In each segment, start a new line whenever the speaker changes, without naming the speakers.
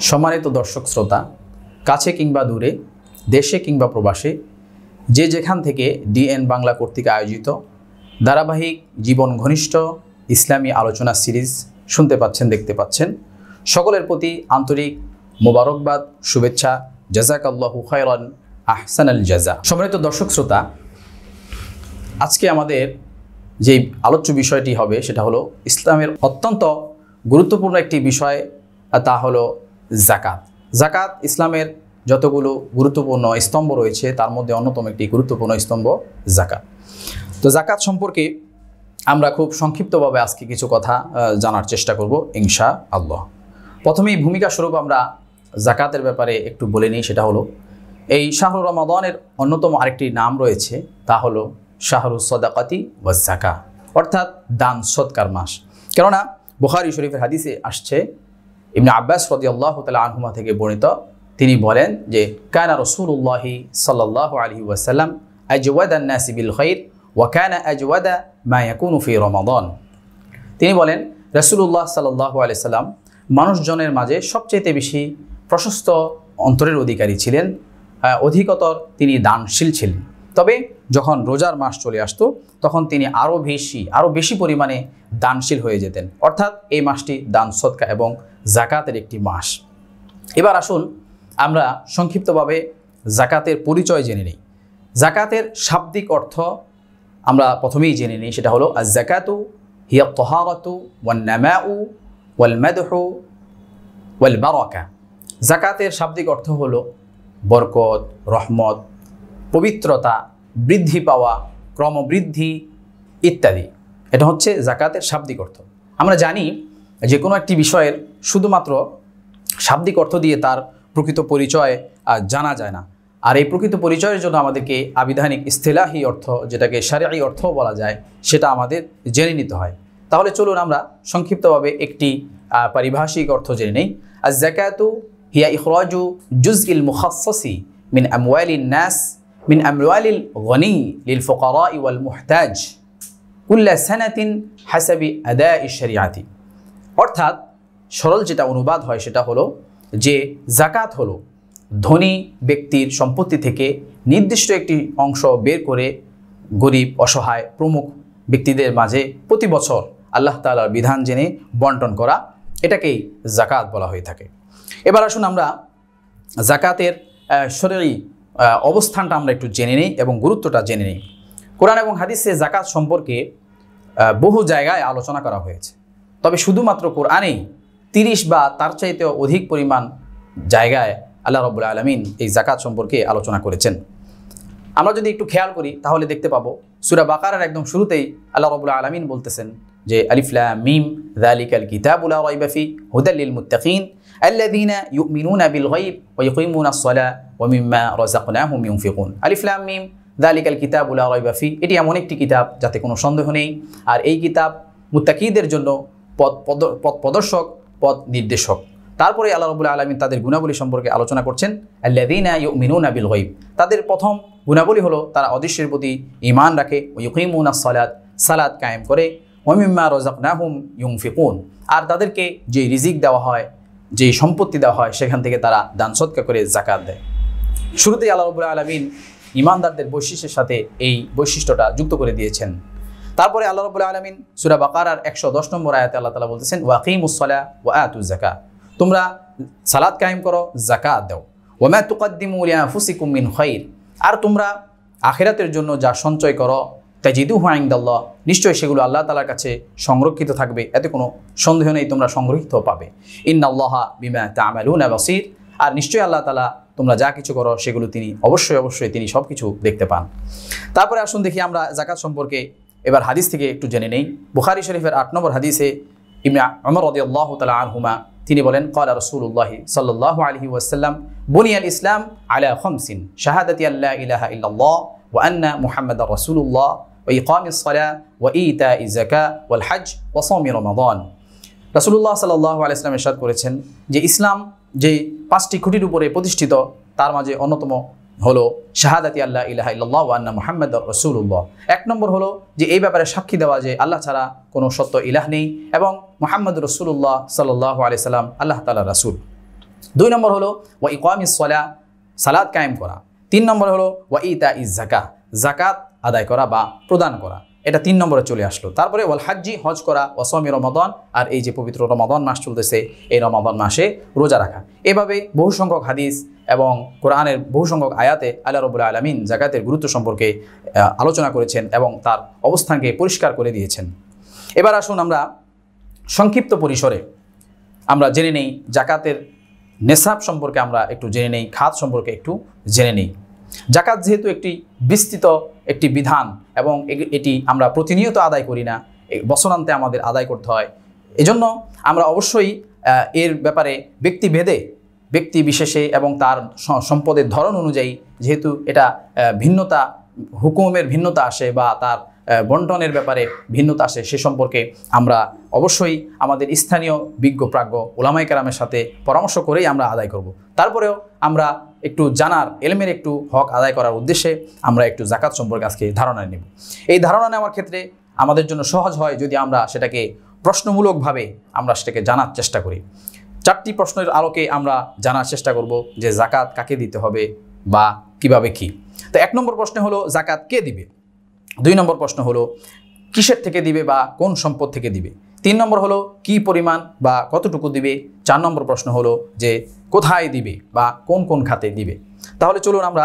সম্মানিত দর্শক শ্রোতা, কাছে কিংবা দূরে, দেশে কিংবা প্রবাসে, যে যেখান থেকে ডিএন বাংলা কর্তৃক আয়োজিত ধারাবাহিক জীবন ঘনিষ্ঠ ইসলামী আলোচনা সিরিজ শুনতে পাচ্ছেন, দেখতে পাচ্ছেন, সকলের প্রতি আন্তরিক মোবারকবাদ, শুভেচ্ছা। জাযাকাল্লাহু খায়রান আহসানাল জাযা। সম্মানিত দর্শক শ্রোতা, আজকে আমাদের যে আলোচ্য বিষয়টি হবে সেটা হলো ইসলামের অত্যন্ত গুরুত্বপূর্ণ একটি বিষয়, তা হলো যাকাত। যাকাত ইসলামের যতগুলো গুরুত্বপূর্ণ স্তম্ভ রয়েছে তার মধ্যে অন্যতম একটি গুরুত্বপূর্ণ স্তম্ভ যাকাত। তো যাকাত সম্পর্কে আমরা খুব সংক্ষিপ্তভাবে আজকে কিছু কথা জানার চেষ্টা করব ইনশাআল্লাহ। প্রথমেই ভূমিকা স্বরূপ আমরা যাকাতের ব্যাপারে একটু বলে নিই। সেটা হলো এই শাহরু রমাদানের অন্যতম আরেকটি নাম রয়েছে, তা হলো শাহরু সদাকাতি ওয়াজ যাকা, অর্থাৎ দান সৎকার মাস। কেননা বুখারী শরীফের হাদিসে আসছে, ইবনে আব্বাস রাদিয়াল্লাহু তাআলা আনহুমা থেকে বর্ণিত, তিনি বলেন যে কানা রাসূলুল্লাহি সাল্লাল্লাহু আলাইহি ওয়াসাল্লাম আজওয়াদান নাসি বিল খাইর ওয়া কানা আজওয়াদা মা ইয়াকুনু ফি রমাদান। তিনি বলেন রাসূলুল্লাহ সাল্লাল্লাহু আলাইহি সাল্লাম মানুষজনের মাঝে সবচেয়ে বেশি প্রশস্ত অন্তরের অধিকারী ছিলেন, অধিকতর তিনি দানশীল ছিলেন। তবে যখন রোজার মাস চলে আসতো তখন তিনি আরও বেশি পরিমাণে দানশীল হয়ে যেতেন। অর্থাৎ এই মাসটি দান সদকা এবং যাকাতের একটি মাস। এবার আসুন আমরা সংক্ষিপ্তভাবে যাকাতের পরিচয় জেনে নিই। যাকাতের শাব্দিক অর্থ আমরা প্রথমেই জেনে নিই। সেটা হলো আয-যাকাতু হিয়া আত-তাহারাতু ওয়ান-নামাউ ওয়াল-মাদহু ওয়াল-বারাকা। যাকাতের শাব্দিক অর্থ হলো বরকত, রহমত, পবিত্রতা, বৃদ্ধি পাওয়া, ক্রমবৃদ্ধি ইত্যাদি। এটা হচ্ছে যাকাতের শাব্দিক অর্থ। আমরা জানি যে কোনো একটি বিষয়ের শুধুমাত্র শাব্দিক অর্থ দিয়ে তার প্রকৃত পরিচয় জানা যায় না। আর এই প্রকৃত পরিচয়ের জন্য আমাদেরকে আবিধানিক ইস্তিলাহি অর্থ, যেটাকে শারঈ অর্থ বলা যায়, সেটা আমাদের জেনে নিতে হয়। তাহলে চলুন আমরা সংক্ষিপ্তভাবে একটি পারিভাষিক অর্থ জেনে নেই। আয-যাকাতু হিয়া ইখরাজু জুজইল মুখাসসাসি মিন আমওয়ালিন নাস মিন আমওয়ালিল গনি লিল ফুকারা ওয়াল মুহতাজ কুল্লা সানাতিন হাসাবি আদাই শরিয়াতি। অর্থাৎ সরল যেটা অনুবাদ হয় সেটা হলো যে যাকাত হলো ধনী ব্যক্তির সম্পত্তি থেকে নির্দিষ্ট একটি অংশ বের করে গরিব, অসহায়, প্রমুখ ব্যক্তিদের মাঝে প্রতি বছর আল্লাহ তাআলার বিধান জেনে বন্টন করা, এটাকেই যাকাত বলা হয়ে থাকে। এবার আসুন আমরা যাকাতের শরঈ অবস্থানটা আমরা একটু জেনে নিই এবং গুরুত্বটা জেনে নিই। কোরআন এবং হাদিসে যাকাত সম্পর্কে বহু জায়গায় আলোচনা করা হয়েছে, তবে শুধুমাত্র কোরআনেই 30 বা তার চাইতেও অধিক পরিমাণ জায়গায় আল্লাহ রাব্বুল আলামিন এই যাকাত সম্পর্কে আলোচনা করেছেন। আমরা যদি একটু খেয়াল করি তাহলে দেখতে পাবো সূরা বাকারার একদম শুরুতেই আল্লাহ রাব্বুল আলামিন বলতেছেন যে আলিফ লাম মিম যালিকাল কিতাবু লা রাইবা ফি হুদাল লিল মুত্তাকিন আল্লাযীনা ইউমিনুনা বিল গায়ব ওয়া ইয়াকিমুনাস সালাহ ওয়া মিম্মা রাযাকনাহুম ইউনফিকুন। আলিফ লাম মিম যালিকাল কিতাবু লা রাইবা ফি, এটি এমন একটি কিতাব যাতে কোনো সন্দেহ নেই, আর এই কিতাব মুত্তাকিদের জন্য পথ প্রদর্শক, পথ নির্দেশক। তারপরে আল্লাহ রাব্বুল আলামিন তাদের গুণাবলী সম্পর্কে আলোচনা করছেন। আল্লাযীনা ইউমিনুনা বিল গায়ব, তাদের প্রথম গুণাবলী হলো তারা অদৃশ্যের প্রতি ঈমান রাখে, ওয়া ইয়াকিমুনাস সালাত, সালাত কায়েম করে, ওয়া মিম্মা রাযাকনাহুম ইউনফিকুন, আর তাদেরকে যে রিজিক দেওয়া হয়, যে সম্পত্তি দেওয়া হয়, সেখান থেকে তারা দান সদকা করে যাকাত দেয়। শুরুতেই আল্লাহ রাব্বুল আলামিন ঈমানদারদের বৈশিষ্ট্যের সাথে এই বৈশিষ্ট্যটা যুক্ত করে দিয়েছেন। তারপরে আল্লাহ রাব্বুল আলামিন সূরা বাকারার 110 নম্বর আয়াতে আল্লাহ তাআলা বলতেছেন ওয়াকিমুস সালাহ ওয়া আতুজ যাকাত, তোমরা সালাত কায়েম করো, যাকাত দাও। ওয়া মা তুকদ্দিমু লিআনফুসিকুম মিন খাইর, আর তোমরা আখিরাতের জন্য যা সঞ্চয় করো, তাজিদুহু ইনদাল্লাহ, নিশ্চয়ই সেগুলো আল্লাহ তাআলার কাছে সংরক্ষিত থাকবে, এতে কোনো সন্দেহ নেই, তোমরা সংরক্ষিত পাবে। ইন্নাল্লাহা বিমা তা'মালুনা বাসীর, আর নিশ্চয়ই আল্লাহ তাআলা তোমরা যা কিছু করো সেগুলো তিনি অবশ্যই তিনি সব কিছু দেখতে পান। তারপরে আসুন দেখি আমরা যাকাত সম্পর্কে এবার হাদিস থেকে একটু জেনে নেই। বুখারী শরীফের 8 নম্বর হাদিসে ইবনে উমর রাদিয়াল্লাহু তাআলা আনহুমা তিনি বলেন ক্বালা রাসূলুল্লাহি সাল্লাল্লাহু আলাইহি ওয়াসাল্লাম বুনিয়াল ইসলাম আলা খামসিন শাহাদাতি আল্লা ইলাহা ইল্লাল্লাহ ওয়া আন্না মুহাম্মাদার রাসূলুল্লাহ ওয়া ইকামিস সালাহ ওয়া ইতাইজ যাকাত ওয়াল হজ ওয়া সাওমি রমাদান। রাসূলুল্লাহ সাল্লাল্লাহু আলাইহি ওয়াসাল্লাম ইরশাদ করেছেন যে ইসলাম যে 5টি খুঁটির উপরে প্রতিষ্ঠিত তার মাঝে অন্যতম হলো শাহাদাতি আল্লাহ ইলাহা ইল্লাল্লাহ ওয়া আন্না মুহাম্মাদার রাসূলুল্লাহ। 1 নম্বর হলো যে এই ব্যাপারে সাক্ষী দেওয়া যে আল্লাহ ছাড়া কোনো সত্য ইলাহ নেই এবং মুহাম্মদ রাসূলুল্লাহ সাল্লাল্লাহু আলাইহি সাল্লাম আল্লাহ তাআলার রাসূল। 2 নম্বর হলো ওয়া ইকামিস সালাহ, সালাত কায়েম করা। 3 নম্বর হলো ওয়া ইতাইজ যাকাত, যাকাত আদায় করা বা প্রদান করা। এটা 3 নম্বরে চলে আসলো। তারপরে ওয়াল হাজ্জি, হজ করা, ওয়া সাওমি রমাদান, আর এই যে পবিত্র রমাদান মাস চলতেছে এই রমাদান মাসে রোজা রাখা। এভাবে বহু সংখ্যক হাদিস এবং কোরআনের বহু সংখ্যক আয়াতে আল্লাহ রাব্বুল আলামিন যাকাতের গুরুত্ব সম্পর্কে আলোচনা করেছেন এবং তার অবস্থানকে পরিষ্কার করে দিয়েছেন। এবার আসুন আমরা সংক্ষিপ্ত পরিসরে আমরা জেনে নেই জাকাতের নেসাব সম্পর্কে, আমরা একটু জেনে নেই, খাত সম্পর্কে একটু জেনে নেই। জাকাত যেহেতু একটি বিস্তৃত একটি বিধান এবং এটি আমরা প্রতিনিয়ত আদায় করি না, বছরান্তে আমাদের আদায় করতে হয়, এজন্য আমরা অবশ্যই এর ব্যাপারে ব্যক্তিভেদে, ব্যক্তি বিশেষে এবং তার সম্পদের ধরন অনুযায়ী যেহেতু এটা ভিন্নতা, হুকুমের ভিন্নতা আসে বা তার বন্টনের ব্যাপারে ভিন্নতা আসে, সে সম্পর্কে আমরা অবশ্যই আমাদের স্থানীয় বিজ্ঞ প্রাজ্ঞ ওলামায়ে কেরামের সাথে পরামর্শ করেই আমরা আদায় করব। তারপরেও আমরা একটু জানার, এলমের একটু হক আদায় করার উদ্দেশ্যে আমরা একটু জাকাত সম্পর্কে আজকে ধারণা নেব। এই ধারণা নেওয়ার ক্ষেত্রে আমাদের জন্য সহজ হয় যদি আমরা সেটাকে প্রশ্নমূলকভাবে আমরা সেটাকে জানার চেষ্টা করি। 4টি প্রশ্নের আলোকে আমরা জানার চেষ্টা করব যে জাকাত কাকে দিতে হবে বা কিভাবে কি। তো 1 নম্বর প্রশ্ন হলো জাকাত কে দিবে। 2 নম্বর প্রশ্ন হলো কিসের থেকে দিবে বা কোন সম্পদ থেকে দিবে। 3 নম্বর হলো কি পরিমাণ বা কতটুকু দিবে। 4 নম্বর প্রশ্ন হলো যে কোথায় দিবে বা কোন কোন খাতে দিবে। তাহলে চলুন আমরা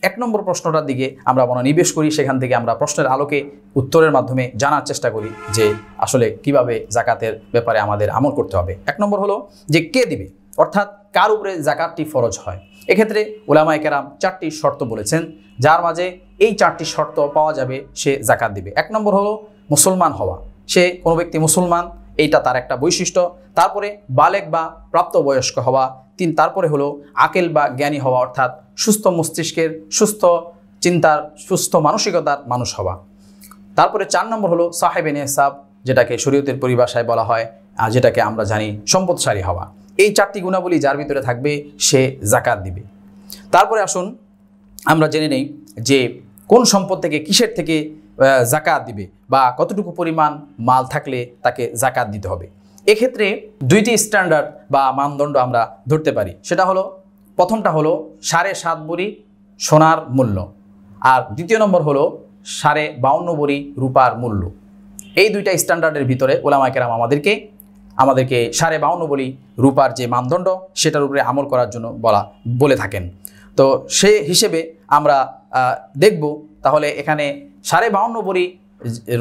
1 নম্বর প্রশ্নটার দিকে আমরা মনোনিবেশ করি, সেখান থেকে আমরা প্রশ্নের আলোকে উত্তরের মাধ্যমে জানার চেষ্টা করি যে আসলে কিভাবে জাকাতের ব্যাপারে আমাদের আমল করতে হবে। 1 নম্বর হলো যে কে দিবে, অর্থাৎ কার উপরে জাকাতটি ফরজ হয়। এক্ষেত্রে উলামায়ে কেরাম 4টি শর্ত বলেছেন, যার মাঝে এই 4টি শর্ত পাওয়া যাবে সে জাকাত দিবে। 1 নম্বর হলো মুসলমান হওয়া, সে কোনো ব্যক্তি মুসলমান, এইটা তার একটা বৈশিষ্ট্য। তারপরে বালেগ বা প্রাপ্তবয়স্ক হওয়া। তারপরে হলো আকেল বা জ্ঞানী হওয়া, অর্থাৎ সুস্থ মস্তিষ্কের, সুস্থ চিন্তার, সুস্থ মানসিকতার মানুষ হওয়া। তারপরে 4 নম্বর হলো সাহেবে নেসাব, যেটাকে শরীয়তের পরিভাষায় বলা হয়, যেটাকে আমরা জানি সম্পদশালী হওয়া। এই 4টি গুণাবলী যার ভিতরে থাকবে সে জাকাত দিবে। তারপরে আসুন আমরা জেনে নেই যে কোন সম্পদ থেকে, কিসের থেকে জাকাত দিবে বা কতটুকু পরিমাণ মাল থাকলে তাকে জাকাত দিতে হবে। এক্ষেত্রে 2টি স্ট্যান্ডার্ড বা মানদণ্ড আমরা ধরতে পারি। সেটা হলো, প্রথমটা হলো 7.5 ভরি সোনার মূল্য, আর 2য় নম্বর হলো 52.5 ভরি রূপার মূল্য। এই 2টা স্ট্যান্ডার্ডের ভিতরে ওলামায়ে কেরাম আমাদেরকে 52.5 ভরি রূপার যে মানদণ্ড সেটার উপরে আমল করার জন্য বলে থাকেন। তো সে হিসেবে আমরা দেখব তাহলে এখানে 52.5 ভরি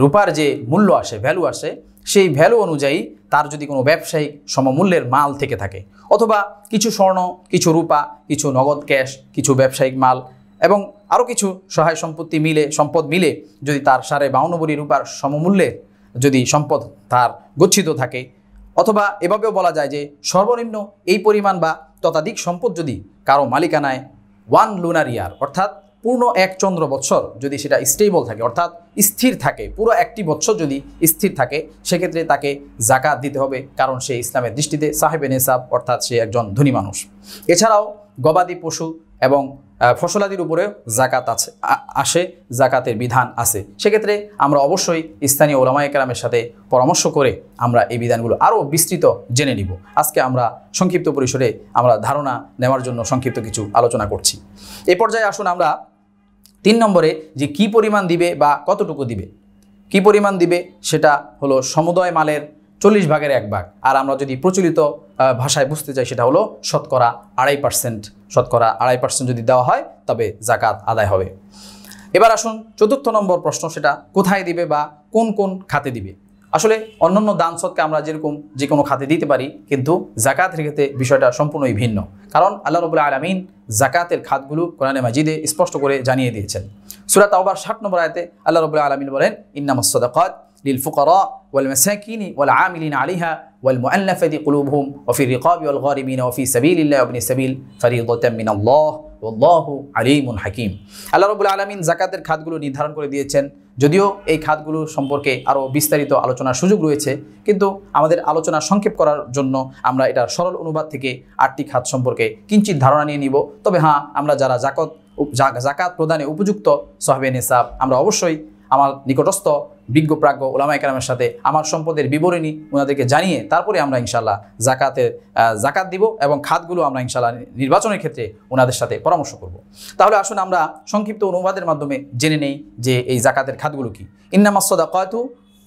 রূপার যে মূল্য আসে, ভ্যালু আসে, সেই ভ্যালু অনুযায়ী তার যদি কোনো ব্যবসায়িক সমমূল্যের মাল থেকে থাকে, অথবা কিছু স্বর্ণ, কিছু রূপা, কিছু নগদ ক্যাশ, কিছু ব্যবসায়িক মাল এবং আরও কিছু সহায় সম্পদ মিলে যদি তার 52.5 ভরি রূপার সমমূল্যের যদি সম্পদ তার গচ্ছিত থাকে, অথবা এভাবেও বলা যায় যে সর্বনিম্ন এই পরিমাণ বা ততোধিক সম্পদ যদি কারো মালিকানায় 1 লুনার ইয়ার, অর্থাৎ পূর্ণ 1 চন্দ্র বৎসর যদি সেটা স্টেবল থাকে, অর্থাৎ স্থির থাকে, পুরো 1টি বৎসর যদি স্থির থাকে, সেক্ষেত্রে তাকে জাকাত দিতে হবে, কারণ সে ইসলামের দৃষ্টিতে সাহেবে নেসাব, অর্থাৎ সে একজন ধনী মানুষ। এছাড়াও গবাদি পশু এবং ফসলাদির উপরেও জাকাত আসে, জাকাতের বিধান আছে। সেক্ষেত্রে আমরা অবশ্যই স্থানীয় ওলামায়ে কেরামের সাথে পরামর্শ করে আমরা এই বিধানগুলো আরও বিস্তৃত জেনে নিব। আজকে আমরা সংক্ষিপ্ত পরিসরে আমরা ধারণা নেওয়ার জন্য সংক্ষিপ্ত কিছু আলোচনা করছি। এই পর্যায়ে আসুন আমরা 3 নম্বরে যে কি পরিমাণ দিবে বা কতটুকু দিবে। কি পরিমাণ দিবে সেটা হলো সমুদয় মালের 40 ভাগের 1 ভাগ, আর আমরা যদি প্রচলিত ভাষায় বুঝতে চাই সেটা হলো শতকরা 2.5%। শতকরা 2.5% যদি দেওয়া হয় তবে জাকাত আদায় হবে। এবার আসুন 4র্থ নম্বর প্রশ্ন, সেটা কোথায় দিবে বা কোন কোন খাতে দিবে। আসলে অন্যান্য দান সদকা আমরা যেরকম যে কোনো খাতে দিতে পারি, কিন্তু জাকাতের ক্ষেত্রে বিষয়টা সম্পূর্ণই ভিন্ন, কারণ আল্লাহ রাব্বুল আলামিন জাকাতের খাতগুলো কোরআনে মাজিদে স্পষ্ট করে জানিয়ে দিয়েছেন। সূরা তাওবার 60 নম্বর আয়াতে আল্লাহ রাব্বুল আলামিন বলেন, ইন্নামাস সাদাকাত লিল ফুকারা ওয়াল মাসাকিনি ওয়াল আমিলিনা আলাইহা ওয়াল মুআল্লাফাতি কুলুবুহুম ওয়া ফি রিকাবি ওয়াল গারিমিনা ওয়া ফি সাবিলিল্লাহি ওয়া ইবনিস সাবিল ফারিদাতাম মিনাল্লাহ ওয়াল্লাহু আলিমুন হাকিম। আল্লাহ রাব্বুল আলামিন জাকাতের খাতগুলো নির্ধারণ করে দিয়েছেন। যদিও এই খাতগুলো সম্পর্কে আরও বিস্তারিত আলোচনার সুযোগ রয়েছে, কিন্তু আমাদের আলোচনা সংক্ষেপ করার জন্য আমরা এটার সরল অনুবাদ থেকে 8টি খাত সম্পর্কে কিঞ্চিত ধারণা নিয়ে নিব। তবে হ্যাঁ, আমরা যারা জাকাত প্রদানে উপযুক্ত সাহেবে নেসাব, আমরা অবশ্যই আমার নিকটস্থ বিজ্ঞ প্রাজ্ঞ ওলামায়ে কেরামের সাথে আমার সম্পদের বিবরণী ওনাদেরকে জানিয়ে তারপরে আমরা ইনশাআল্লাহ জাকাত দিব এবং খাতগুলো আমরা ইনশাআল্লাহ নির্বাচনের ক্ষেত্রে ওনাদের সাথে পরামর্শ করব। তাহলে আসুন আমরা সংক্ষিপ্ত অনুবাদের মাধ্যমে জেনে নেই যে এই জাকাতের খাতগুলো কি। ইন্নামাস সাদাকাতু,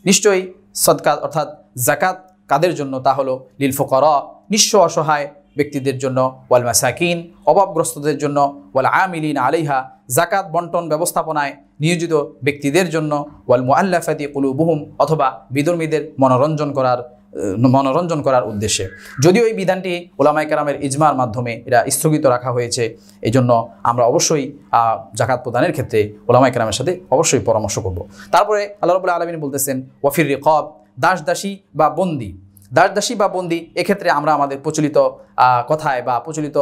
নিশ্চয়ই সদকা অর্থাৎ জাকাত কাদের জন্য, তা হলো লিল ফুকারা, নিঃস্ব অসহায় ব্যক্তিদের জন্য, ওয়াল মাসাকিন, অভাবগ্রস্তদের জন্য, ওয়াল আমিলিন আলাইহা, জাকাত বন্টন ব্যবস্থাপনায় নিয়োজিত ব্যক্তিদের জন্য, ওয়াল মুআল্লাফাতি কুলুবুহুম, অথবা বিধর্মীদের মনোরঞ্জন করার উদ্দেশ্যে। যদিও এই বিধানটি ওলামায়ে কেরামের ইজমার মাধ্যমে এটা স্থগিত রাখা হয়েছে, এই জন্য আমরা অবশ্যই জাকাত প্রদানের ক্ষেত্রে ওলামায়ে কেরামের সাথে অবশ্যই পরামর্শ করব। তারপরে আল্লাহ রাব্বুল আলামিন বলতেছেন ওয়াফির রিকাব, দাসদাসী বা বন্দি। দাসদাসী বা বন্দি এক্ষেত্রে আমরা আমাদের প্রচলিত কথায় বা প্রচলিত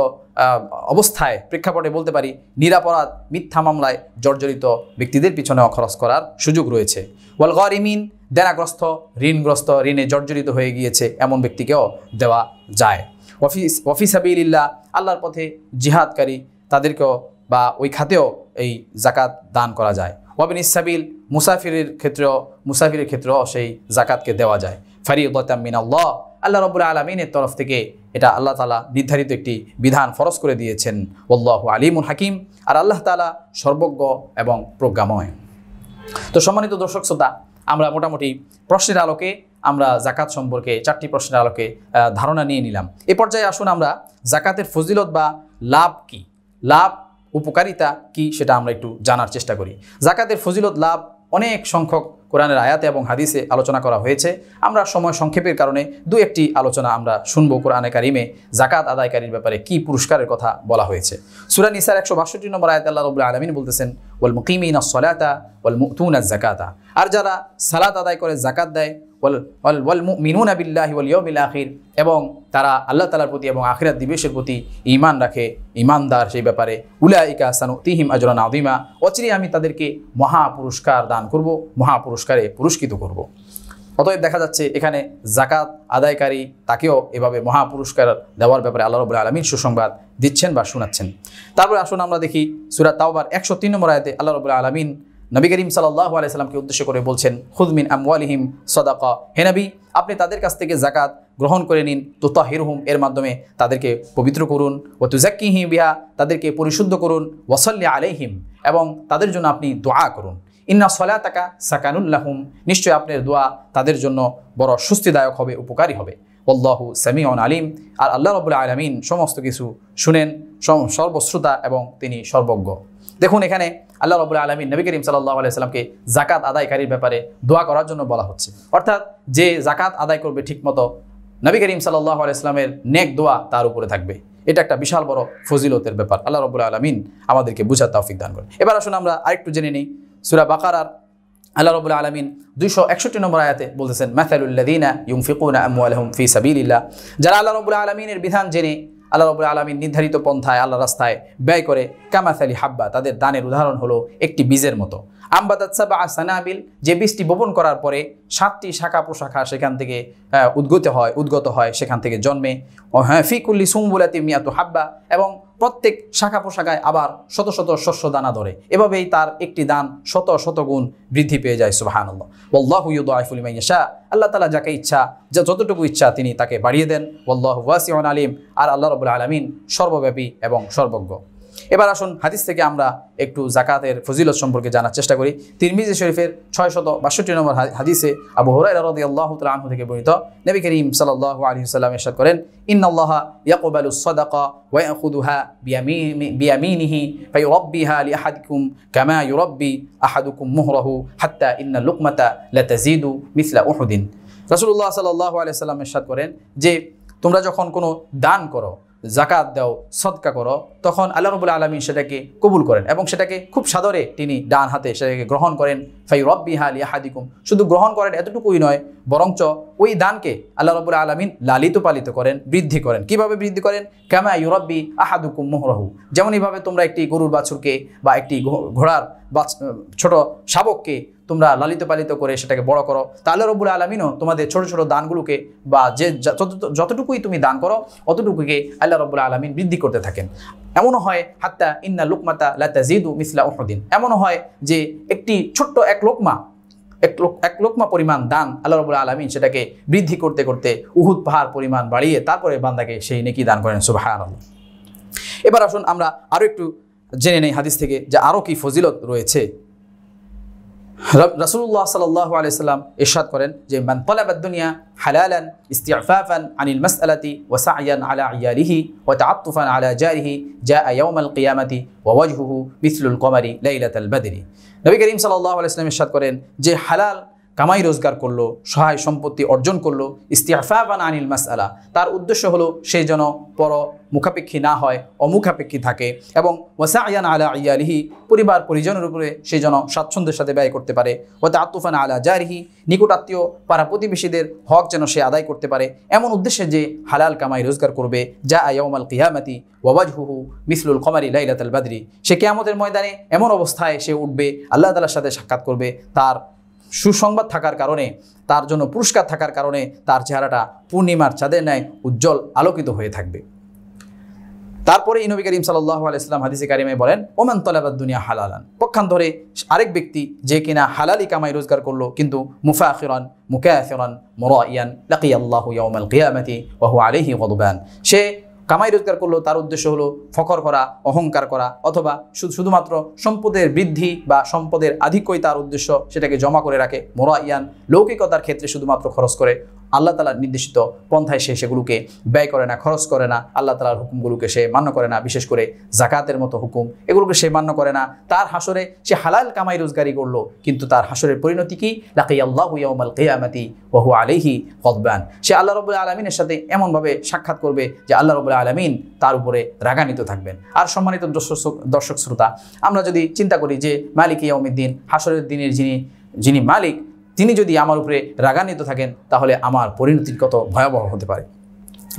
অবস্থায় প্রেক্ষাপটে বলতে পারি নিরাপরাধ মিথ্যা মামলায় জর্জরিত ব্যক্তিদের পিছনেও খরচ করার সুযোগ রয়েছে। ওয়াল গারিমিন, দেনাগ্রস্ত, ঋণগ্রস্ত, ঋণে জর্জরিত হয়ে গিয়েছে এমন ব্যক্তিকেও দেওয়া যায়। ওয়াফি সাবিলিল্লাহ, আল্লাহর পথে জিহাদকারী তাদেরকেও বা ওই খাতেও এই জাকাত দান করা যায়। ওয়াবিনিস সাবিল, মুসাফিরের ক্ষেত্রেও সেই জাকাতকে দেওয়া যায়। ফারিদাতাম মিনাল্লাহ, আল্লাহ রাব্বুল আলামিনের তরফ থেকে এটা আল্লাহ তাআলা নির্ধারিত একটি বিধান ফরজ করে দিয়েছেন। আল্লাহু আলিমুল হাকিম, আর আল্লাহ তাআলা সর্বজ্ঞ এবং প্রজ্ঞাময়। তো সম্মানিত দর্শক শ্রোতা, আমরা মোটামুটি প্রশ্নের আলোকে আমরা জাকাত সম্পর্কে 4টি প্রশ্নের আলোকে ধারণা নিয়ে নিলাম। এ পর্যায়ে আসুন আমরা জাকাতের ফজিলত বা লাভ কি, লাভ উপকারিতা কি সেটা আমরা একটু জানার চেষ্টা করি। জাকাতের ফজিলত লাভ অনেক সংখ্যক কোরআনের আয়াতে এবং হাদিসে আলোচনা করা হয়েছে। আমরা সময় সংক্ষেপের কারণে দু একটি আলোচনা আমরা শুনবো। কোরআনে কারিমে জাকাত আদায়কারীর ব্যাপারে কি পুরস্কারের কথা বলা হয়েছে। সূরা নিসার 162 নম্বর আয়াতে আল্লাহ রাব্বুল আলামিন বলতেছেন ওয়াল মুকিমিনাস সালাতা ওয়াল মুতুনাজ যাকাতা, আর যারা সালাত আদায় করে জাকাত দেয়, ওয়াল মুমিনুনা বিল্লাহি ওয়াল ইয়াউমিল আখির, এবং তারা আল্লাহ তাআলার প্রতি এবং আখিরাত দিবসের প্রতি ঈমান রাখে, ঈমানদার সেই ব্যাপারে, উলাইকা সানুতিহিম আজরান আযীমা, অচিরে আমি তাদেরকে মহা পুরস্কার দান করব, মহা পুরস্কারে পুরস্কৃত করব। অতএব দেখা যাচ্ছে এখানে জাকাত আদায়কারী তাকেও এভাবে মহা পুরস্কার দেওয়ার ব্যাপারে আল্লাহ রাব্বুল আলামিন সুসংবাদ দিচ্ছেন বা শোনাচ্ছেন। তারপরে আসুন আমরা দেখি সূরা তাওবার 103 নম্বর আয়াতে আল্লাহ রাব্বুল আলামিন নবী করিম সাল্লাল্লাহু আলাইহি সাল্লামকে উদ্দেশ্য করে বলছেন খুয মিন আমওয়ালিহিম সাদাকা, হে নবী আপনি তাদের কাছ থেকে জাকাত গ্রহণ করে নিন, তুতাহিরহুম, এর মাধ্যমে তাদেরকে পবিত্র করুন, ওয়া তুযাক্কিহিম বিহা, তাদেরকে পরিশুদ্ধ করুন, ওয়া সাল্লি আলাইহিম, এবং তাদের জন্য আপনি দোয়া করুন। ইন্না সলাতাকা সাকানুল লাহুম, নিশ্চয় আপনার দোয়া তাদের জন্য বড় স্বস্তিদায়ক হবে, উপকারী হবে। আল্লাহু সামিউন আলিম, আর আল্লাহ রাব্বুল আলামিন সমস্ত কিছু শুনেন, সর্বশ্রোতা এবং তিনি সর্বজ্ঞ। দেখুন এখানে আল্লাহ রাব্বুল আলামিন নবী করিম সাল্লাল্লাহু আলাইহি সাল্লামকে জাকাত আদায়কারীর ব্যাপারে দোয়া করার জন্য বলা হচ্ছে। অর্থাৎ যে জাকাত আদায় করবে ঠিকমতো, নবী করিম সাল্লাল্লাহু আলাইহি সাল্লামের নেক দোয়া তার উপরে থাকবে। এটা একটা বিশাল বড় ফজিলতের ব্যাপার। আল্লাহ রাব্বুল আলামিন আমাদেরকে বুঝার তৌফিক দান করেন। এবার আসুন আমরা আরেকটু জেনে নিই। সূরা বাকারার আল্লাহ রাব্বুল আলামিন 261 নম্বর আয়াতে বলতেছেন মাসালুল লাযিনা ইউনফিকুনা আমওয়ালাহুম ফি সাবিলিল্লাহ, যারা আল্লাহ রাব্বুল আলামিনের বিধান জেনে আল্লাহ রাব্বুল আলামিন নির্ধারিত পন্থায় আল্লাহ রাস্তায় ব্যয় করে, কামাসালি হাব্বা, তাদের দানের উদাহরণ হলো একটি বীজের মতো। আমবাতাত সাবআ সানাবিল, যে বীজটি বপন করার পরে 7টি শাখা প্রশাখা সেখান থেকে উদ্গত হয় সেখান থেকে জন্মে। ফি কুল্লি সুমবুলাতিন মিয়াতু হাব্বা, এবং প্রত্যেক শাখা প্রশাখায় আবার শত শত শস্য দানা ধরে। এভাবেই তার একটি দান শত শত গুণ বৃদ্ধি পেয়ে যায়। সুবহানাল্লাহ। ওয়াল্লাহু ইউদাইফু লিমান ইয়াশা, আল্লাহ তাআলা যাকে ইচ্ছা, যতটুকু ইচ্ছা তিনি তাকে বাড়িয়ে দেন। ওয়াল্লাহু ওয়াসিউন আলিম, আর আল্লাহ রাব্বুল আলামিন সর্বব্যাপী এবং সর্বজ্ঞ। এবার আসুন হাদিস থেকে আমরা একটু জাকাতের ফজিলত সম্পর্কে জানার চেষ্টা করি। তিরমিজি শরীফের 662 নম্বর হাদিসে আবু হুরায়রা রাদিয়াল্লাহু তাআলা আনহু থেকে বর্ণিত, নবী করিম সাল্লাল্লাহু আলাইহি ওয়াসাল্লাম ইরশাদ করেন ইন্নাল্লাহা ইয়াকবালুস সাদাকা ওয়া ইয়াখুযুহা বিয়ামিনিহি ফায়ুরাব্বিহা লিআহাদিকুম কামা ইউরাব্বি আহাদুকুম মুহরাহু হাত্তা ইন্না লুকমাতা লাতাজিদু মিসলা উহুদিন। রাসূলুল্লাহ সাল্লাল্লাহু আলাইহি ওয়াসাল্লাম ইরশাদ করেন যে তোমরা যখন কোনো দান করো, জাকাত দাও, সদকা করো, তখন আল্লাহ রাব্বুল আলামিন সেটাকে কবুল করেন এবং সেটাকে খুব সাদরে তিনি ডান হাতে সেটাকে গ্রহণ করেন। ফায়ুরাব্বিহা লিআহাদিকুম, শুধু গ্রহণ করেন এতটুকুই নয়, বরঞ্চ ওই দানকে আল্লাহ রাব্বুল আলামিন লালিত পালিত করেন, বৃদ্ধি করেন। কিভাবে বৃদ্ধি করেন? কামা ইউরাব্বি আহাদুকুম মুহরাহু, যেমন এইভাবে তোমরা একটি গরুর বাছুরকে বা একটি ঘোড়ার ছোট শাবককে তোমরা লালিত পালিত করে সেটাকে বড় করো, তা আল্লাহ রাব্বুল আলামিনও তোমাদের ছোট ছোট দানগুলোকে বা যে যতটুকুই তুমি দান করো অতটুকুকে আল্লাহ রাব্বুল আলামিন বৃদ্ধি করতে থাকেন। এমনও হয় হাত্তা ইন্না লুকমাতা লা তাজিদু মিসলা উহুদিন, এমনও হয় যে একটি ছোট্ট এক লোকমা পরিমাণ দান আল্লাহ রাব্বুল আলামিন সেটাকে বৃদ্ধি করতে করতে উহুদ পাহাড় পরিমাণ বাড়িয়ে তারপরে বান্দাকে সেই নেকি দান করেন। সুবহানাল্লাহ। এবার আসুন আমরা আরও একটু জেনে নেই হাদিস থেকে যে আরও কি ফজিলত রয়েছে। রাসূলুল্লাহ সাল্লাল্লাহু আলাইহি সাল্লাম ইরশাদ করেন যে মান তালাবাদ দুনিয়া হালালান ইস্তিআফাফান আনিল মাসআলাতি ওয়া সা'য়ান আলা ইয়ালিহি ওয়া তাআত্তুফান আলা জারিহি জাআ ইয়াউমাল কিয়ামাতি ওয়া ওয়াজহুহু মিসলুল কমারি লাইলাতাল বদরি। নবী করিম সাল্লাল্লাহু আলাইহি সাল্লাম ইরশাদ করেন যে হালাল কামাই রোজগার করলো, সহায় সম্পত্তি অর্জন করলো, ইস্তিআফাফান আনিল মাসআলা, তার উদ্দেশ্য হলো সে যেন পর মুখাপেক্ষী না হয়, অমুখাপেক্ষী থাকে, এবং ওয়াসায়ান আলা ইয়ালিহি, পরিবার পরিজনের উপরে সে যেন স্বাচ্ছন্দ্যের সাথে ব্যয় করতে পারে, ওয়া তাআত্তুফান আলা জারিহি, নিকটাত্মীয় পাড়া প্রতিবেশীদের হক যেন সে আদায় করতে পারে, এমন উদ্দেশ্যে যে হালাল কামাই রোজগার করবে। যা ইয়াউমাল কিয়ামাতি ওয়া ওয়াজহুহু মিসলুল কমারি লাইলাতাল বদরি, সে কিয়ামতের ময়দানে এমন অবস্থায় সে উঠবে, আল্লাহ তাআলার সাথে সাক্ষাৎ করবে, তার সুসংবাদ থাকার কারণে, তার জন্য পুরস্কার থাকার কারণে তার চেহারাটা পূর্ণিমার চাঁদের ন্যায় উজ্জ্বল আলোকিত হয়ে থাকবে। তারপরে নবী করিম সাল্লাল্লাহু আলাইহি সাল্লাম হাদিসে কারিমে বলেন ওমান তালাবাদ দুনিয়া হালালান, পক্ষান্তরে আরেক ব্যক্তি যে কিনা হালালি কামাই রোজগার করলো কিন্তু মুফাখিরান মুকাফিরান মুরাইয়ান লাকিয়াল্লাহু ইয়াউমাল কিয়ামাতি ওয়া হুয়া আলাইহি গদবান, সে কামাই রোজগার করলো তার উদ্দেশ্য হলো ফখর করা, অহংকার করা, অথবা শুধুমাত্র সম্পদের বৃদ্ধি বা সম্পদের আধিক্যই তার উদ্দেশ্য, সেটাকে জমা করে রাখে। মুরাইয়ান, লৌকিকতার ক্ষেত্রে শুধুমাত্র খরচ করে, আল্লাহ তাআলার নির্দেশিত পন্থায় সে সেগুলোকে ব্যয় করে না, খরচ করে না, আল্লাহ তাআলার হুকুমগুলোকে সে মান্য করে না, বিশেষ করে জাকাতের মতো হুকুম এগুলোকে সে মান্য করে না। তার হাসরে সে হালাল কামাই রোজগারি করলো কিন্তু তার হাসরের পরিণতি কি? লাকিয়াল্লাহু ইয়াউমাল কিয়ামাতি ওয়া হুয়া আলাইহি গদবান, সে আল্লাহ রাব্বুল আলামিনের সাথে এমনভাবে সাক্ষাৎ করবে যে আল্লাহ রাব্বুল আলামিন তার উপরে রাগান্বিত থাকবেন। আর সম্মানিত দর্শক শ্রোতা, আমরা যদি চিন্তা করি যে মালিক ইয়াউমিদ্দিন, হাসরের দিনের যিনি মালিক, তিনি যদি আমার উপরে রাগান্বিত থাকেন তাহলে আমার পরিণতি কত ভয়াবহ হতে পারে।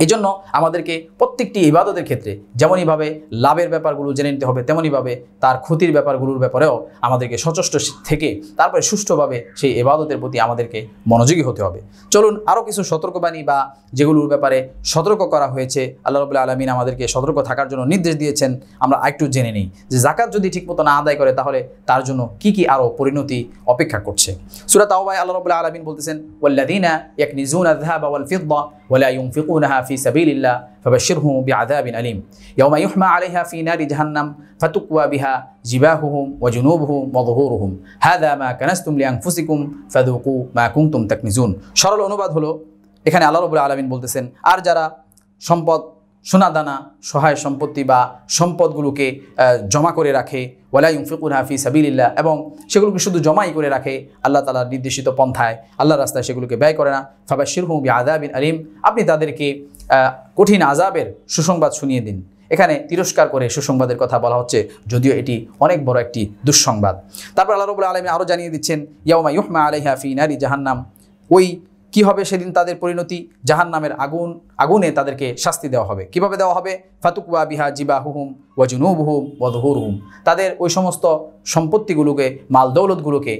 এই জন্য আমাদেরকে প্রত্যেকটি ইবাদতের ক্ষেত্রে যেমনইভাবে লাভের ব্যাপারগুলো জেনে নিতে হবে, তেমনইভাবে তার ক্ষতির ব্যাপারগুলোর ব্যাপারেও আমাদেরকে সচেষ্ট থেকে তারপরে সুষ্ঠুভাবে সেই ইবাদতের প্রতি আমাদেরকে মনোযোগী হতে হবে। চলুন আরও কিছু সতর্কবাণী বা যেগুলোর ব্যাপারে সতর্ক করা হয়েছে, আল্লাহ রাব্বুল আলামিন আমাদেরকে সতর্ক থাকার জন্য নির্দেশ দিয়েছেন, আমরা একটু জেনে নিই যে জাকাত যদি ঠিকমতো না আদায় করে তাহলে তার জন্য কি কি আরও পরিণতি অপেক্ষা করছে। সূরা তাওবায় আল্লাহ রাব্বুল আলামিন বলতেছেন ওয়াল্লাযীনা ইয়াকনিজুনা আয-যাহাবা ওয়াল ফিদ্দা ওয়া লা ইউনফিকুনাহা ফি সাবিলিল্লাহ ফাবাশশিরহুম বিআযাবিন আলীম ইয়াওমা ইউহমা আলাইহা ফি নারি জাহান্নাম ফাতুকওয়া বিহা জিবাহুহুম ওয়া জুনুবুহুম ওয়া যুহুরুহুম হাযা মা কানাসতুম লিআনফুসিকুম ফাযুকু মা কুনতুম তাকনিজুন। সরল অনুবাদ হলো, এখানে আল্লাহ রাব্বুল আলামিন বলতেছেন আর যারা সম্পদ, সোনাদানা, সহায় সম্পত্তি বা সম্পদগুলোকে জমা করে রাখে, ওয়ালা ইউনফিকুনহা ফি সাবিলিল্লাহ, এবং সেগুলোকে শুধু জমাই করে রাখে আল্লাহ তাআলার নির্দেশিত পন্থায়, আল্লাহর রাস্তায় সেগুলোকে ব্যয় করে না, ফাবাশশিরহুম বিআযাবিন আলীম, আপনি তাদেরকে কঠিন আযাবের সুসংবাদ শুনিয়ে দিন। এখানে তিরস্কার করে সুসংবাদের কথা বলা হচ্ছে, যদিও এটি অনেক বড় একটি দুঃসংবাদ। তারপর আল্লাহ রাব্বুল আলামিন আরও জানিয়ে দিচ্ছেন ইয়াউমা ইউহমা আলাইহা ফি নারি জাহান্নাম, ওই কি হবে সেদিন তাদের পরিণতি, জাহান্নামের আগুনে তাদেরকে শাস্তি দেওয়া হবে। কিভাবে দেওয়া হবে? ফাতুকওয়া বিহা জিবাহুহুম ওয়া জুনুবুহুম ওয়া যুহুরুহুম, তাদের ওই সমস্ত সম্পত্তিগুলোকে, মাল দৌলতগুলোকে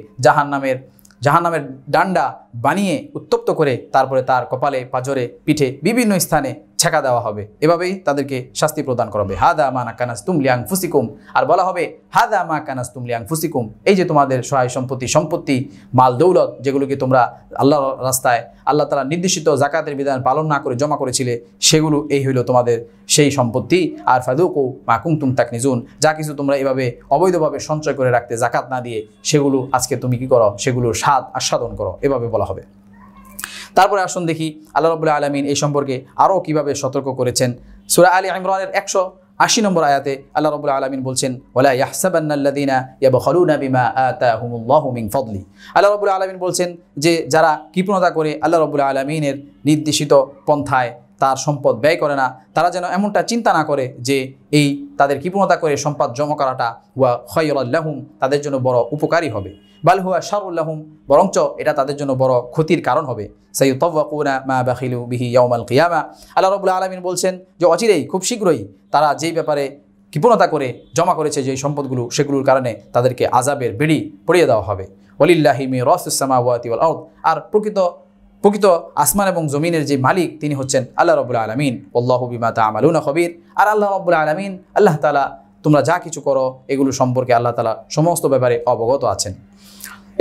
জাহান্নামের ডান্ডা বানিয়ে উত্তপ্ত করে তারপরে তার কপালে, পাঁজরে, পিঠে বিভিন্ন স্থানে ছেঁকা দেওয়া হবে, এভাবেই তাদেরকে শাস্তি প্রদান করা হবে। হাদা মা কানাসতুম লিআনফুসিকুম, আর বলা হবে হাদা মা কানাসতুম লিআনফুসিকুম, এই যে তোমাদের সহায় সম্পত্তি মাল দৌলত যেগুলোকে তোমরা আল্লাহর রাস্তায় আল্লাহ তাআলা নির্দেশিত জাকাতের বিধান পালন না করে জমা করেছিলে, সেগুলো এই হইল তোমাদের সেই সম্পত্তি। আর ফাযুকু মা কুনতুম তাকনিজুন, যা কিছু তোমরা এভাবে অবৈধভাবে সঞ্চয় করে রাখতে জাকাত না দিয়ে, সেগুলো আজকে তুমি কি করো, সেগুলোর স্বাদ আস্বাদন করো, এভাবে বলা হবে। তারপরে আসুন দেখি আল্লাহ রাব্বুল আলামিন এই সম্পর্কে আরও কিভাবে সতর্ক করেছেন। সূরা আলী ইমরানের 180 নম্বর আয়াতে আল্লাহ রাব্বুল আলামিন বলছেন ওয়ালা ইয়াহসাবান্নাল্লাযীনা ইয়াবখালুনা বিমা আতাহুমুল্লাহু মিন ফাদলি, আল্লাহ রাব্বুল আলামিন বলছেন যে যারা কৃপণতা করে আল্লাহ রাব্বুল আলামিনের নির্দেশিত পন্থায় তার সম্পদ ব্যয় করে না, তারা যেন এমনটা চিন্তা না করে যে এই তাদের কৃপণতা করে সম্পদ জমা করাটা ওয়া খায়রুল লাহুম, তাদের জন্য বড় উপকারী হবে, বাল হুয়া শাররুল লাহুম, বরঞ্চ এটা তাদের জন্য বড় ক্ষতির কারণ হবে। সাইয়ুতাওয়াকুনা মা বাখিলু বিহি ইয়াউমাল কিয়ামা, আল্লাহ রাব্বুল আলামিন বলছেন যে অচিরেই, খুব শীঘ্রই তারা যেই ব্যাপারে কৃপণতা করে জমা করেছে যেই সম্পদগুলো, সেগুলোর কারণে তাদেরকে আযাবের বেড়ি পড়িয়ে দেওয়া হবে। ওয়ালিল্লাহি মিরাসুস সামাওয়াতি ওয়াল আরদ, আর প্রকৃত আসমান এবং জমিনের যে মালিক তিনি হচ্ছেন আল্লাহ রাব্বুল আলামিন। আল্লাহু বিমা তা'মালুনা খবীর, আর আল্লাহ রাব্বুল আলামিন আল্লাহ তাআলা তোমরা যা কিছু করো এগুলো সম্পর্কে আল্লাহ তাআলা সমস্ত ব্যাপারে অবগত আছেন।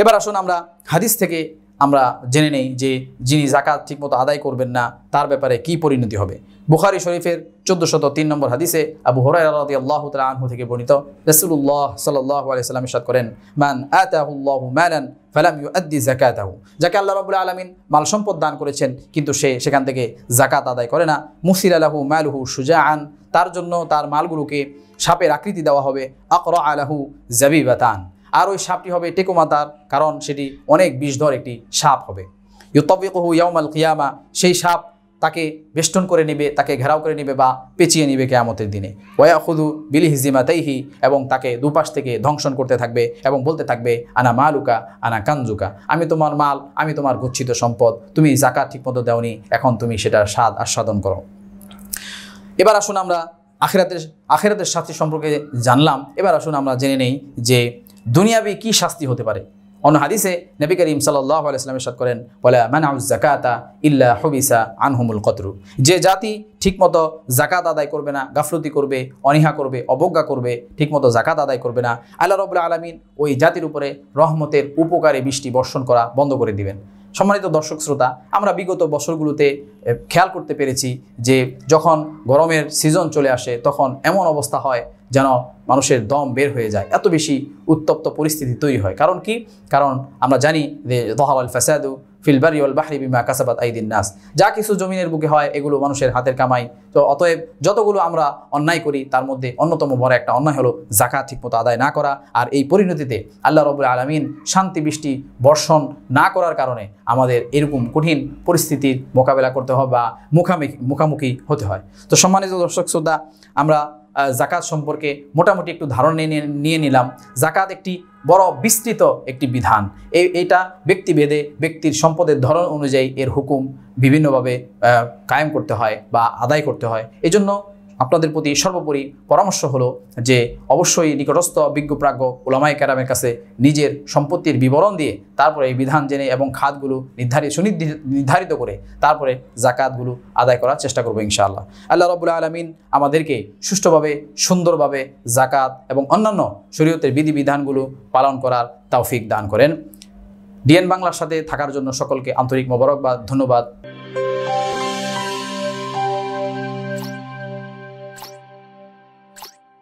এবার আসুন আমরা হাদিস থেকে আমরা জেনে নেই যে যিনি যাকাত ঠিকমতো আদায় করবেন না তার ব্যাপারে কি পরিণতি হবে। বুখারী শরীফের 1403 নম্বর হাদিসে আবু হুরায়রা রাদিয়াল্লাহু তাআলা আনহু থেকে বর্ণিত, রাসূলুল্লাহ সাল্লাল্লাহু আলাইহি ওয়াসাল্লাম ইরশাদ করেন, মান আতাহুল্লাহু মালান ফালাম ইউআদ্দি যাকাতাহু, যাকে আল্লাহ রাব্বুল আলামিন মাল সম্পদ দান করেছেন কিন্তু সে সেখান থেকে যাকাত আদায় করে না, মুসিলা লাহু মালুহু শুজাআন, তার জন্য তার মালগুলোকে সাপের আকৃতি দেওয়া হবে, আকরা আলাহু জাবিবাতান, আর ওই সাপটি হবে টেকোমাতার, কারণ সেটি অনেক বিষধর একটি সাপ হবে। ইউতাবিকুহু ইয়াউমাল কিয়ামা, সেই সাপ তাকে বেষ্টন করে নেবে, তাকে ঘেরাও করে নেবে বা পেঁচিয়ে নেবে কিয়ামতের দিনে। ওয়ায়াখুযু বিলিহিজিমাতাইহি, এবং তাকে দুপাশ থেকে ধ্বংসন করতে থাকবে এবং বলতে থাকবে আনা মালুকা আনা কানজুকা, আমি তোমার মাল, আমি তোমার গচ্ছিত সম্পদ, তুমি যাকাত ঠিকমতো দেওনি, এখন তুমি সেটার স্বাদ আস্বাদন করো। এবার আসুন আমরা আখিরাতের শাস্তি সম্পর্কে জানলাম, এবার আসুন আমরা জেনে নেই যে দুনিয়াবি কি শাস্তি হতে পারে। অন্য হাদিসে নবী করিম সাল্লাল্লাহু আলাইহি ওয়াসাল্লাম ইরশাদ করেন, ওয়ালা মানআউ যাকাতা ইল্লা হুবিসা আনহুমুল কতরু, যে জাতি ঠিকমতো যাকাত আদায় করবে না, গাফলতি করবে, অনীহা করবে, অবজ্ঞা করবে, ঠিকমতো যাকাত আদায় করবে না, আল্লাহ রাব্বুল আলামিন ওই জাতির উপরে রহমতের উপকারে বৃষ্টি বর্ষণ করা বন্ধ করে দিবেন। সম্মানিত দর্শক শ্রোতা, আমরা বিগত বছরগুলোতে খেয়াল করতে পেরেছি যে যখন গরমের সিজন চলে আসে তখন এমন অবস্থা হয় যেন মানুষের দম বের হয়ে যায়, এত বেশি উত্তপ্ত পরিস্থিতি তৈরি হয়। কারণ কি? কারণ আমরা জানি যে যাহারাল ফাসাদু ফিল বারি ওয়াল বাহরি বিমা কাসাবাত আইদিন নাস, যা কিছু জমিনের বুকে হয় এগুলো মানুষের হাতের কামাই। তো অতএব যতগুলো আমরা অন্যায় করি তার মধ্যে অন্যতম বড় একটা অন্যায় হলো যাকাত ঠিকমতো আদায় না করা। আর এই পরিণতিতে আল্লাহ রাব্বুল আলামিন শান্তি বৃষ্টি বর্ষণ না করার কারণে আমাদের এরকম কঠিন পরিস্থিতির মোকাবেলা করতে হয় বা মুখামুখি হতে হয়। তো সম্মানিত দর্শক শ্রোতা, আমরা যাকাত সম্পর্কে মোটামুটি একটু ধারণা নিয়ে নিলাম। যাকাত একটি বড় বিস্তৃত একটি বিধান, এইটা ব্যক্তিভেদে ব্যক্তির সম্পদের ধরন অনুযায়ী এর হুকুম বিভিন্নভাবে কায়েম করতে হয় বা আদায় করতে হয়। এজন্য আপনাদের প্রতি সর্বোপরি পরামর্শ হলো যে অবশ্যই নিকটস্থ বিজ্ঞপ্রাজ্ঞ উলামায়ে কেরামের কাছে নিজের সম্পত্তির বিবরণ দিয়ে তারপরে এই বিধান জেনে এবং খাতগুলো নির্ধারিত করে তারপরে যাকাতগুলো আদায় করার চেষ্টা করবো ইনশাআল্লাহ। আল্লাহ রাব্বুল আলামিন আমাদেরকে সুষ্ঠুভাবে সুন্দরভাবে যাকাত এবং অন্যান্য শরীয়তের বিধিবিধানগুলো পালন করার তৌফিক দান করেন। ডিএন বাংলার সাথে থাকার জন্য সকলকে আন্তরিক মোবারকবাদ, ধন্যবাদ।